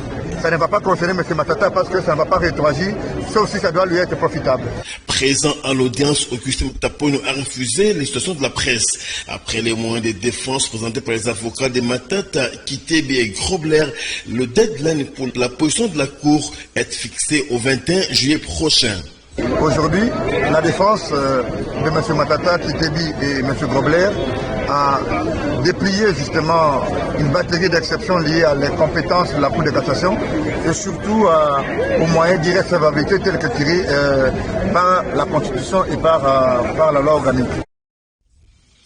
ça ne va pas concerner M. Matata parce que ça ne va pas rétroagir, sauf si ça doit lui être profitable. Présent à l'audience, Augustin Tapono a refusé les situations de la presse. Après les moyens de défense présentés par les avocats de Matata, Kitebi et Grobler, le deadline pour la position de la Cour est fixé au 21 juillet prochain. Aujourd'hui, la défense de M. Matata, Kitebi et M. Grobler a déplié justement une batterie d'exceptions liées à les compétences de la Cour de cassation et surtout aux moyens d'irrécevabilité tels que tirés par la Constitution et par la loi organique.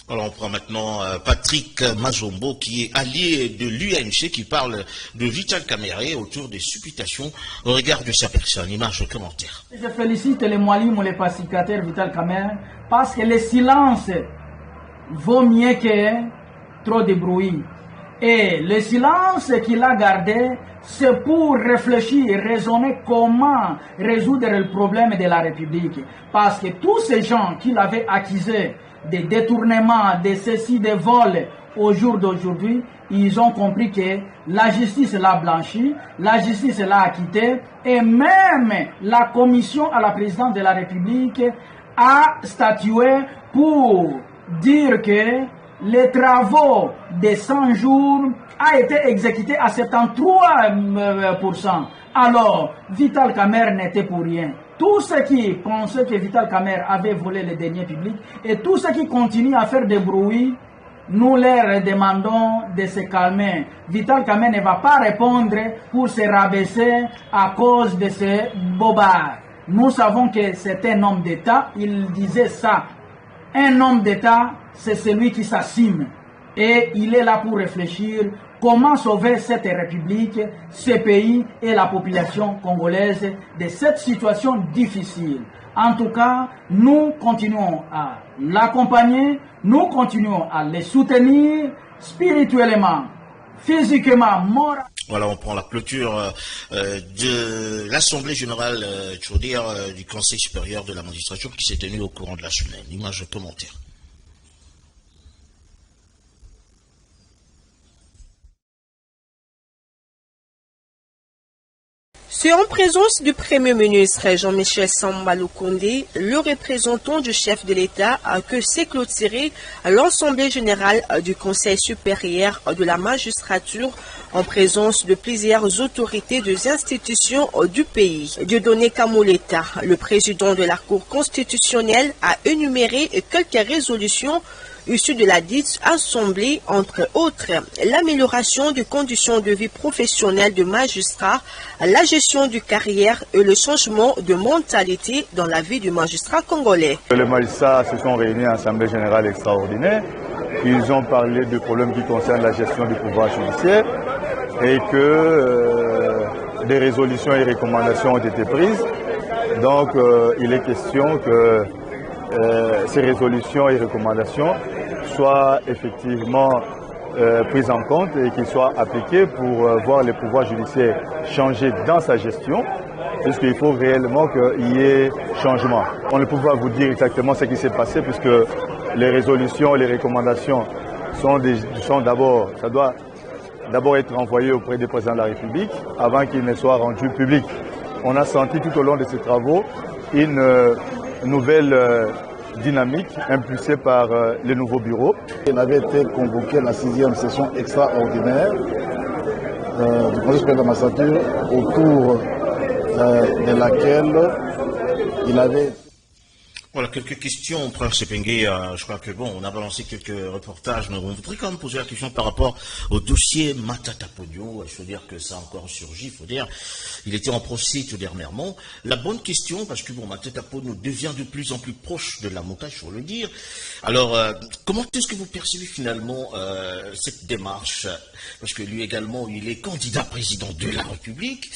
Alors on prend maintenant Patrick Mazombo qui est allié de l'UNC qui parle de Vital Kamerhe autour des supputations au regard de sa personne. Image au commentaire. Je félicite les Moualim ou les pacificateurs Vital Kamerhe parce que le silence vaut mieux que trop de bruit. Et le silence qu'il a gardé, c'est pour réfléchir, raisonner comment résoudre le problème de la République. Parce que tous ces gens qu'il avait accusés de détournement, de ceci, de vol, au jour d'aujourd'hui, ils ont compris que la justice l'a blanchi, la justice l'a acquitté, et même la commission à la présidence de la République a statué pour dire que les travaux de 100 jours a été exécuté à 73%. Alors, Vital Kamerhe n'était pour rien. Tous ceux qui pensaient que Vital Kamerhe avait volé les deniers publics et tous ceux qui continuent à faire des bruits, nous leur demandons de se calmer. Vital Kamerhe ne va pas répondre pour se rabaisser à cause de ces bobards. Nous savons que c'est un homme d'État, il disait ça. Un homme d'État, c'est celui qui s'assume. Et il est là pour réfléchir comment sauver cette République, ce pays et la population congolaise de cette situation difficile. En tout cas, nous continuons à l'accompagner, nous continuons à les soutenir spirituellement, physiquement, moralement. Voilà, on prend la clôture de l'Assemblée générale du Conseil supérieur de la magistrature qui s'est tenue au courant de la semaine. Image de commentaire. C'est en présence du Premier ministre Jean-Michel Samba Lukonde, le représentant du chef de l'État, que s'est clôturé l'Assemblée générale du Conseil supérieur de la magistrature en présence de plusieurs autorités des institutions du pays. Dieudonné Kamoleta, le président de la Cour constitutionnelle, a énuméré quelques résolutions issues de la dite assemblée, entre autres l'amélioration des conditions de vie professionnelle de magistrats, la gestion de carrière et le changement de mentalité dans la vie du magistrat congolais. Les magistrats se sont réunis en assemblée générale extraordinaire. Ils ont parlé de problèmes qui concernent la gestion du pouvoir judiciaire et que des résolutions et recommandations ont été prises. Donc il est question que ces résolutions et recommandations soient effectivement prises en compte et qu'ils soient appliqués pour voir les pouvoirs judiciaires changer dans sa gestion, puisqu'il faut réellement qu'il y ait changement. On ne peut pas vous dire exactement ce qui s'est passé, puisque les résolutions et les recommandations sont d'abord, ça doit d'abord être envoyé auprès du président de la République avant qu'il ne soit rendu public. On a senti tout au long de ces travaux une nouvelle dynamique impulsée par le nouveau bureau. Il avait été convoqué à la 6e session extraordinaire du Conseil supérieur de la magistrature, autour de laquelle il avait... Voilà, quelques questions, frère Sepengue. Je crois que bon, on a balancé quelques reportages, mais on voudrait quand même poser la question par rapport au dossier Matata Ponyo. Il faut dire que ça a encore surgi, il faut dire. Il était en procès tout dernièrement. La bonne question, parce que bon, Matata Ponyo devient de plus en plus proche de la montagne, il faut le dire. Alors, comment est-ce que vous percevez finalement cette démarche? Parce que lui également, il est candidat président de la République.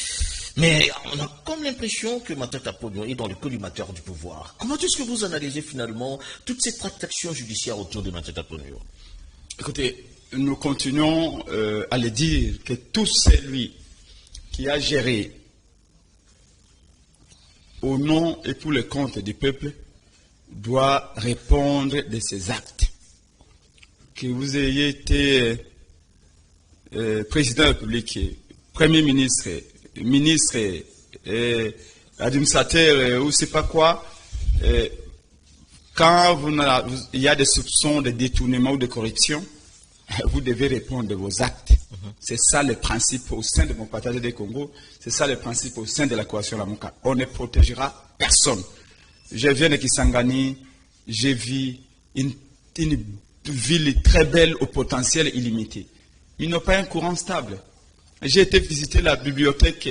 Mais on a comme l'impression que Matata Ponyo est dans le collimateur du pouvoir. Comment est-ce que vous analysez finalement toute cette tractation judiciaire autour de Matata Ponyo? Écoutez, nous continuons à le dire que tout celui qui a géré au nom et pour le compte du peuple doit répondre de ses actes. Que vous ayez été président de la République, Premier ministre, ministre, administrateur ou je sais pas quoi, quand il y a des soupçons de détournement ou de corruption, vous devez répondre de vos actes. C'est ça le principe au sein de mon partage des Congo, c'est ça le principe au sein de la coalition Lamuka. On ne protégera personne. Je viens de Kisangani, j'ai vu une ville très belle au potentiel illimité. Ils n'ont pas un courant stable. J'ai été visiter la bibliothèque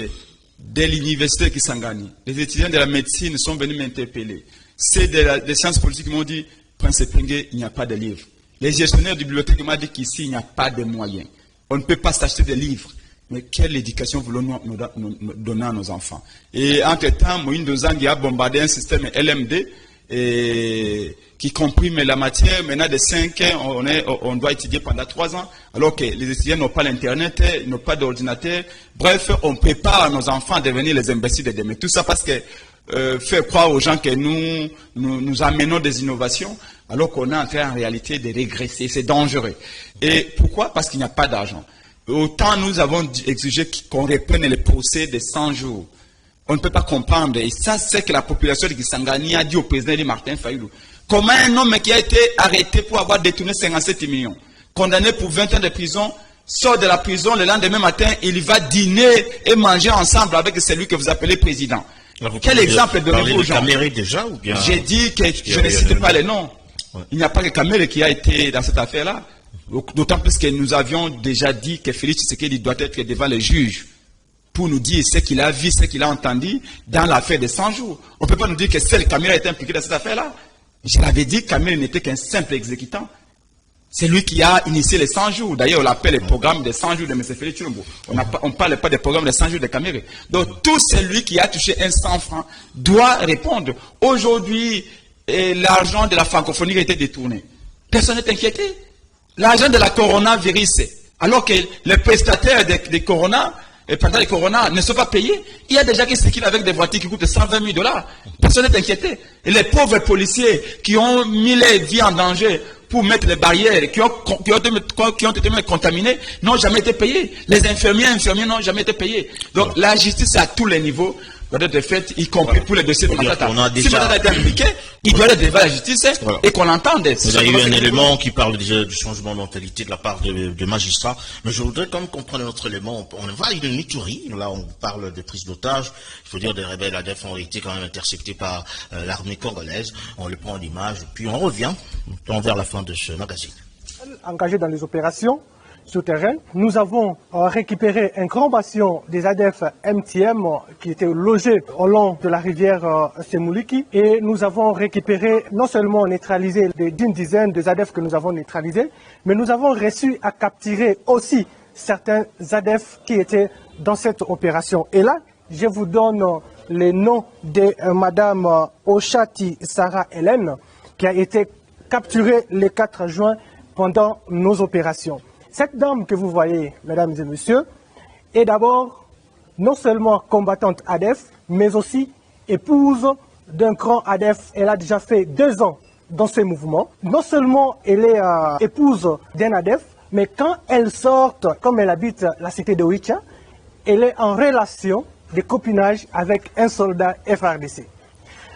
de l'université de Kisangani. Les étudiants de la médecine sont venus m'interpeller. C'est des sciences politiques qui m'ont dit, Prince Sepengue, il n'y a pas de livres. Les gestionnaires de bibliothèque m'ont dit qu'ici, il n'y a pas de moyens. On ne peut pas s'acheter des livres. Mais quelle éducation voulons-nous donner à nos enfants? Et entre-temps, Moïse Dozangi a bombardé un système LMD qui comprime la matière. Maintenant, de 5 ans, on doit étudier pendant 3 ans, alors que les étudiants n'ont pas l'Internet, n'ont pas d'ordinateur. Bref, on prépare nos enfants à devenir les imbéciles de demain. Tout ça parce que faire croire aux gens que nous amenons des innovations, alors qu'on est en train en réalité de régresser. C'est dangereux. Et pourquoi? Parce qu'il n'y a pas d'argent. Autant nous avons exigé qu'on reprenne les procès de 100 jours. On ne peut pas comprendre. Et ça, c'est que la population de Kisangani a dit au président Martin Fayulu. Comment un homme qui a été arrêté pour avoir détourné 57 millions, condamné pour 20 ans de prison, sort de la prison le lendemain matin, il va dîner et manger ensemble avec celui que vous appelez président. Quel exemple donnez-vous aux gens? Déjà, ou bien... J'ai dit que je ne cite pas les noms. Ouais. Il n'y a pas que Kamere qui a été dans cette affaire-là. D'autant plus que nous avions déjà dit que Félix Tshisekedi doit être devant les juges pour nous dire ce qu'il a vu, ce qu'il a entendu dans l'affaire de 100 jours. On ne peut pas nous dire que seul Kamere a été impliqué dans cette affaire-là. Je l'avais dit, Kamere n'était qu'un simple exécutant. C'est lui qui a initié les 100 jours. D'ailleurs, on l'appelle le programme des 100 jours de M. Félix Tshilombo. On ne parle pas des programmes des 100 jours de Kamere. Donc, tout celui qui a touché un 100 francs doit répondre. Aujourd'hui, l'argent de la francophonie a été détourné. Personne n'est inquiété. L'argent de la coronavirus, alors que les prestataires des corona, pendant les corona ne sont pas payés. Il y a des gens qui circulent avec des voitures qui coûtent 120 000 $. Personne n'est inquiété. Et les pauvres policiers qui ont mis les vies en danger pour mettre les barrières, qui ont été contaminés, n'ont jamais été payés. Les infirmiers n'ont jamais été payés. Donc la justice à tous les niveaux doit être faite, y compris pour les dossiers de Matata. Si Matata est impliqué, il doit être devant la justice et qu'on l'entende. Vous avez eu un élément qui parle déjà du changement de mentalité de la part de magistrats, mais je voudrais quand même comprendre un autre élément. On va une Ituri, là on parle de prise d'otages, il faut dire des rebelles ADF ont été quand même interceptés par l'armée congolaise, on le prend en image, puis on revient vers la fin de ce magazine. Engagés dans les opérations sur terrain, nous avons récupéré un grand bastion des ADF MTM qui était logé au long de la rivière Semouliki et nous avons récupéré, non seulement neutralisé d'une dizaine de ADF que nous avons neutralisés, mais nous avons réussi à capturer aussi certains ADF qui étaient dans cette opération. Et là, je vous donne le nom de Madame Oshati Sarah Hélène, qui a été capturée le 4 juin pendant nos opérations. Cette dame que vous voyez, mesdames et messieurs, est d'abord non seulement combattante ADF, mais aussi épouse d'un grand ADF. Elle a déjà fait 2 ans dans ces mouvements. Non seulement elle est épouse d'un ADF, mais quand elle sort, comme elle habite la cité de Ouicha, elle est en relation de copinage avec un soldat FARDC.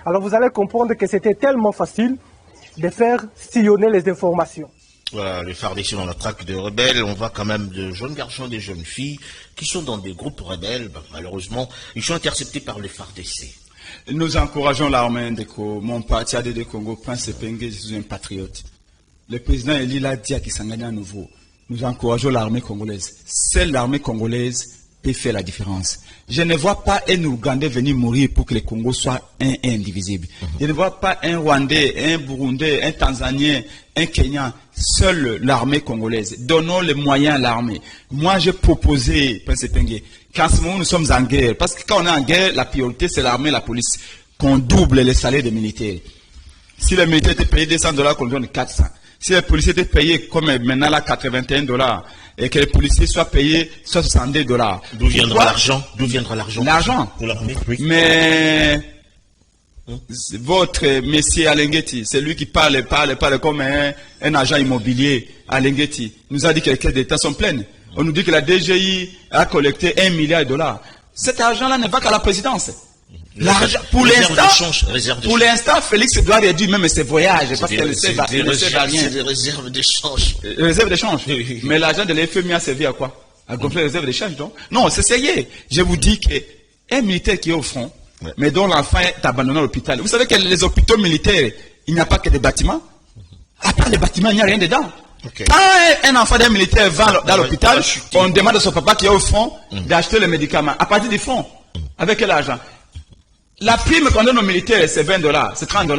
Alors vous allez comprendre que c'était tellement facile de faire sillonner les informations. Voilà, les FARDC dans la traque de rebelles, on voit quand même de jeunes garçons et de jeunes filles qui sont dans des groupes rebelles. Ben, malheureusement, ils sont interceptés par les FARDC. Nous encourageons l'armée Ndeko. Mon parti ADD Congo, Prince Epenge, je suis un patriote. Le président Eli l'a dit à Kisangani à nouveau. Nous encourageons l'armée congolaise. Seule l'armée congolaise peut faire la différence. Je ne vois pas un Ougandais venir mourir pour que le Congo soit un indivisible. Je ne vois pas un Rwandais, un Burundais, un Tanzanien, un Kenyan. Seule l'armée congolaise. Donnons les moyens à l'armée. Moi, j'ai proposé, Prince Epenge, qu'en ce moment nous sommes en guerre. Parce que quand on est en guerre, la priorité c'est l'armée et la police. Qu'on double les salaires des militaires. Si les militaires étaient payés $200, qu'on donne 400. Si les policiers étaient payés comme maintenant là $81 et que les policiers soient payés $62. D'où viendra l'argent? D'où viendra l'argent? L'argent. Pour l'armée, oui. Mais votre monsieur Alengeti, c'est lui qui parle comme un agent immobilier. Alengeti nous a dit que les caisses d'État sont pleines. On nous dit que la DGI a collecté $1 milliard. Cet argent-là ne va qu'à la présidence. Pour l'instant, Félix doit réduire même ses voyages parce qu'elle ne sert à rien. C'est des réserves d'échange. Réserves d'échange. Mais l'argent de l'FMI a servi à quoi? À gonfler les réserves d'échange, donc? Non, c'est sérieux. Je vous dis qu'un militaire qui est au front, mais dont l'enfant est abandonné à l'hôpital. Vous savez que les hôpitaux militaires, il n'y a pas que des bâtiments. À part les bâtiments, il n'y a rien dedans. Okay. Quand un enfant d'un militaire va dans l'hôpital, on demande à son papa qui est au front d'acheter les médicaments. À partir du front, avec quel argent? La prime qu'on donne aux militaires, c'est $20, c'est $30.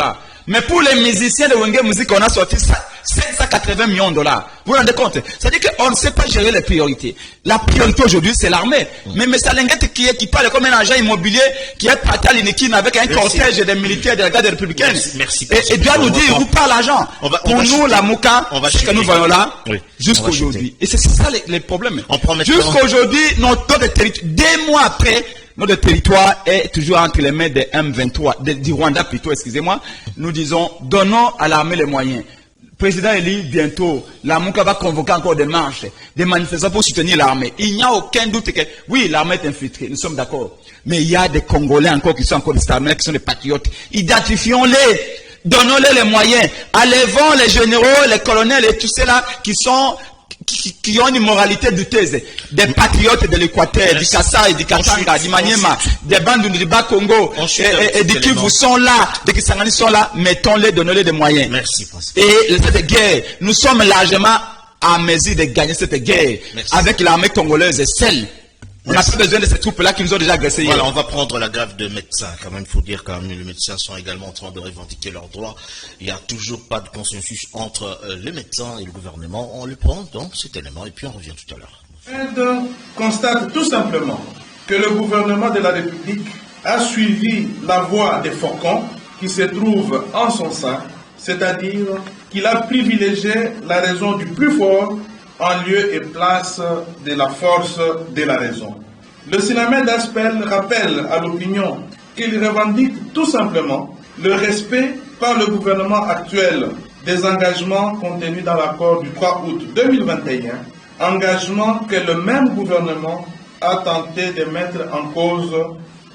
Mais pour les musiciens de Wenge Music, on a sorti $580 millions. Vous vous rendez compte? C'est-à-dire qu'on ne sait pas gérer les priorités. La priorité aujourd'hui, c'est l'armée. Mais M. Alengeti qui parle comme un agent immobilier, qui est parti à l'Inikine avec un cortège des militaires de la garde républicaine. Merci. Et doit nous dire où part l'argent. Pour nous, la Mouka, ce que nous voyons là, jusqu'aujourd'hui. Et c'est ça les problèmes. Jusqu'aujourd'hui, notre territoire, 2 mois après, notre territoire est toujours entre les mains des M23, du Rwanda plutôt, excusez-moi. Nous disons, donnons à l'armée les moyens. Le président Eli, bientôt, la Mouka va convoquer encore des marches, des manifestations pour soutenir l'armée. Il n'y a aucun doute que, oui, l'armée est infiltrée, nous sommes d'accord. Mais il y a des Congolais encore qui sont encore des armées, qui sont des patriotes. Identifions-les, donnons-les les moyens. Enlevons les généraux, les colonels et tous ceux-là qui ont une moralité douteuse, des patriotes de l'Équateur, du Kassai, du Katanga, du Maniema, des bandes du Bas-Congo et du Kivu sont là, des Kisangani sont là, mettons-les, donnons-les des moyens. Merci. Et cette guerre, nous sommes largement à mesure de gagner cette guerre avec l'armée congolaise seule. On n'a pas besoin de ces troupes-là qui nous ont déjà agressés. Voilà, on va prendre la grève de médecins. Quand même, il faut dire quand même les médecins sont également en train de revendiquer leurs droits. Il n'y a toujours pas de consensus entre les médecins et le gouvernement. On le prend dans cet élément et puis on revient tout à l'heure. Aide constate tout simplement que le gouvernement de la République a suivi la voie des faucons qui se trouvent en son sein, c'est-à-dire qu'il a privilégié la raison du plus fort en lieu et place de la force de la raison. Le Sinamède Aspel rappelle à l'opinion qu'il revendique tout simplement le respect par le gouvernement actuel des engagements contenus dans l'accord du 3 août 2021, engagement que le même gouvernement a tenté de mettre en cause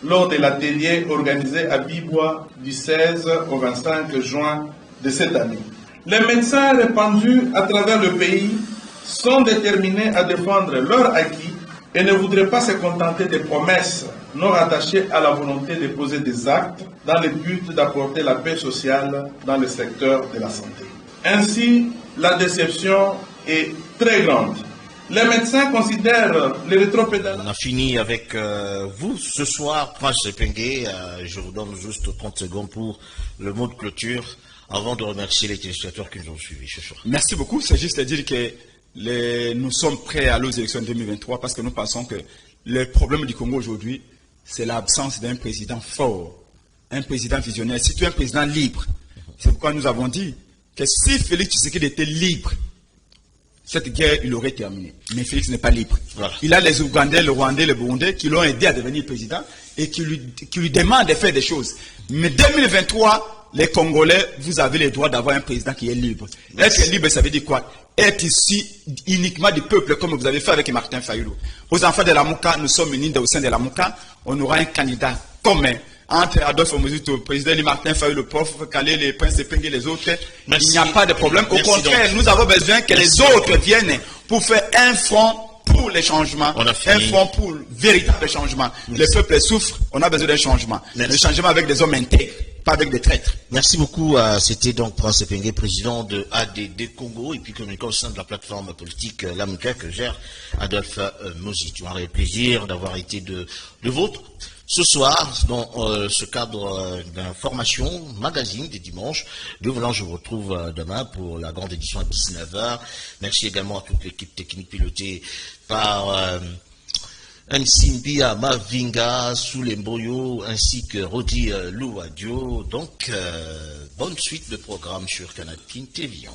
lors de l'atelier organisé à Bibois du 16 au 25 juin de cette année. Les médecins répandus à travers le pays sont déterminés à défendre leur acquis et ne voudraient pas se contenter des promesses non rattachées à la volonté de poser des actes dans le but d'apporter la paix sociale dans le secteur de la santé. Ainsi, la déception est très grande. Les médecins considèrent les rétropédalages. On a fini avec vous ce soir, Prince Epenge. Je vous donne juste 30 secondes pour le mot de clôture avant de remercier les téléspectateurs qui nous ont suivis ce soir. Merci beaucoup. C'est juste à dire que nous sommes prêts à aller aux élections 2023 parce que nous pensons que les problèmes du Congo aujourd'hui c'est l'absence d'un président fort, un président visionnaire, surtout un président libre. C'est pourquoi nous avons dit que si Félix Tshisekedi était libre, cette guerre, il aurait terminé. Mais Félix n'est pas libre. Voilà. Il a les Ougandais, le Rwandais, le Burundais qui l'ont aidé à devenir président et qui lui demandent de faire des choses. Mais 2023, les Congolais, vous avez le droit d'avoir un président qui est libre. Merci. Être libre, ça veut dire quoi? Être ici uniquement du peuple, comme vous avez fait avec Martin Fayulu. Aux enfants de la Mouka, nous sommes unis au sein de la Mouka. On aura un candidat commun entre Adolphe Mobutu, le président et Martin Fayulu, le prof, Calais, les princes Epenge et les autres. Merci. Il n'y a pas de problème. Au contraire, nous avons besoin que les autres viennent pour faire un front pour les changements, un front pour le véritable changement. Le peuple souffre, on a besoin d'un changement. Le changement avec des hommes intègres, pas avec des traîtres. Merci beaucoup. C'était donc Prince Epenge, président de ADD Congo, et puis communicant au sein de la plateforme politique Lamuka que gère Adolphe Mozi. Tu aurais le plaisir d'avoir été de vôtre ce soir dans ce cadre d'information, magazine des dimanches. De Volant, je vous retrouve demain pour la grande édition à 19h. Merci également à toute l'équipe technique pilotée par Nsimbia Mavinga, Soulemboyo, ainsi que Rodi Louadio. Donc, bonne suite de programme sur Canal King Télévision.